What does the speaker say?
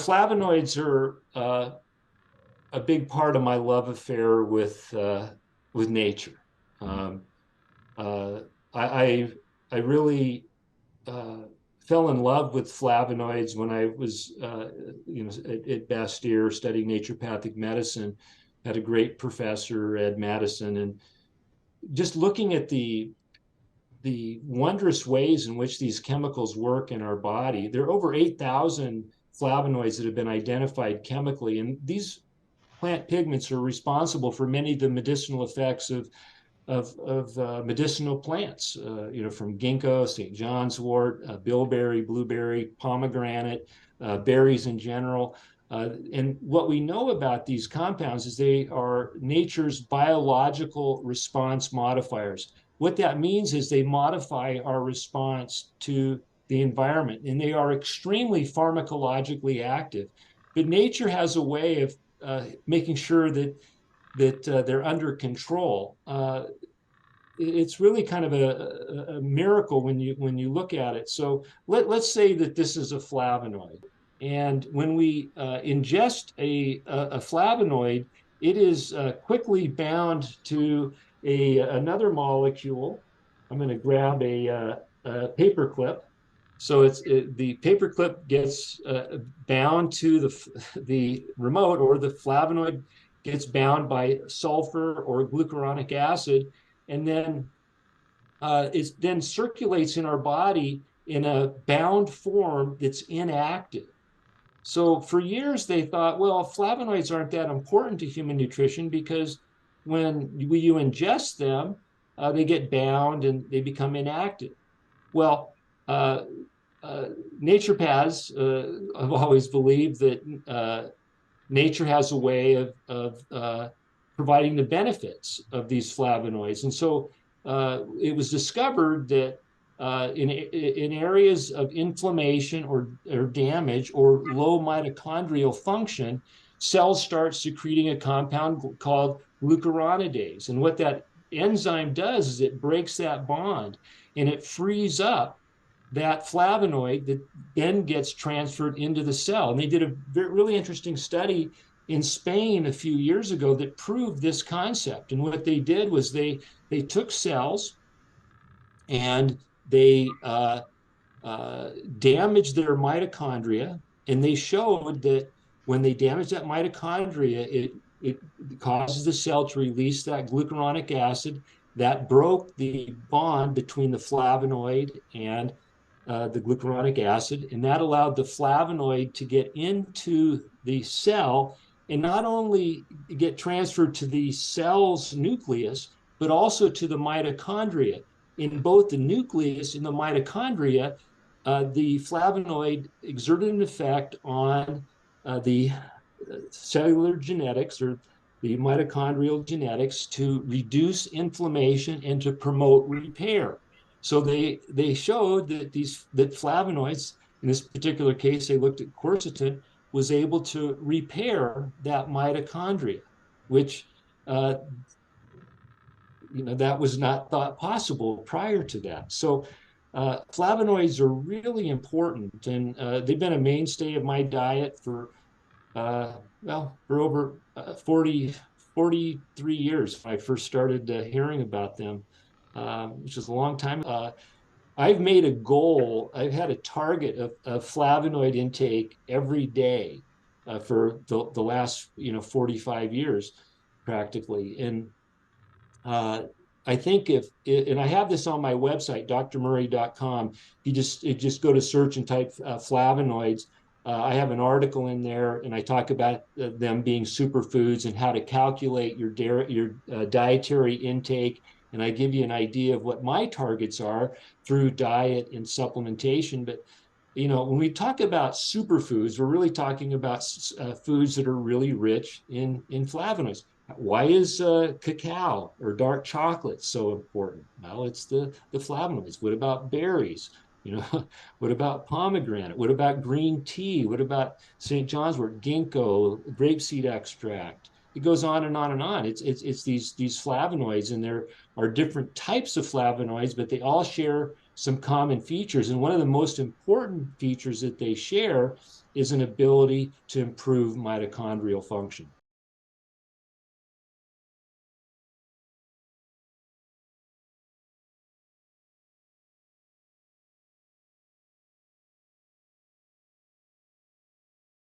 flavonoids are a big part of my love affair with nature. Um, uh, I I really uh, fell in love with flavonoids when I was at Bastyr studying naturopathic medicine. Had a great professor, Ed Madison, and just looking at the wondrous ways in which these chemicals work in our body. There are over 8,000 flavonoids that have been identified chemically, and these plant pigments are responsible for many of the medicinal effects of medicinal plants, from ginkgo, St. John's wort, bilberry, blueberry, pomegranate, berries in general. And what we know about these compounds is they are nature's biological response modifiers. What that means is they modify our response to the environment, and they are extremely pharmacologically active. But nature has a way of making sure that they're under control. It's really kind of a miracle when you look at it. So let's say that this is a flavonoid, and when we ingest a flavonoid, it is quickly bound to another molecule. I'm going to grab a paper clip. So the paper clip gets bound to the remote, or the flavonoid gets bound by sulfur or glucuronic acid, and then it then circulates in our body in a bound form that's inactive. So for years they thought, well, flavonoids aren't that important to human nutrition because when you ingest them, they get bound and they become inactive. Well, uh, naturopaths have always believed that nature has a way of providing the benefits of these flavonoids. And so it was discovered that in areas of inflammation or damage or low mitochondrial function, cells start secreting a compound called glucuronidase. And what that enzyme does is it breaks that bond and it frees up that flavonoid that then gets transferred into the cell. And they did a really interesting study in Spain a few years ago that proved this concept. And what they did was they took cells and they damaged their mitochondria, and they showed that when they damage that mitochondria, it causes the cell to release that glucuronic acid that broke the bond between the flavonoid and the glucuronic acid, and that allowed the flavonoid to get into the cell and not only get transferred to the cell's nucleus, but also to the mitochondria. In both the nucleus and the mitochondria, the flavonoid exerted an effect on the cellular genetics or the mitochondrial genetics to reduce inflammation and to promote repair. So they showed that flavonoids, in this particular case, they looked at quercetin, was able to repair that mitochondria, which that was not thought possible prior to that. So flavonoids are really important, and they've been a mainstay of my diet for for over 43 years. When I first started hearing about them, which is a long time. I've made a goal. I've had a target of flavonoid intake every day for the last 45 years, practically. And I think and I have this on my website, drmurray.com. You just go to search and type flavonoids. I have an article in there, and I talk about them being superfoods and how to calculate your dietary intake. And I give you an idea of what my targets are through diet and supplementation. But when we talk about superfoods, we're really talking about foods that are really rich in flavonoids. Why is cacao or dark chocolate so important? Well, it's the flavonoids. What about berries? What about pomegranate? What about green tea? What about St. John's wort, ginkgo, grapeseed extract? It goes on and on and on. It's these flavonoids, and there are different types of flavonoids, but they all share some common features. And one of the most important features that they share is an ability to improve mitochondrial function.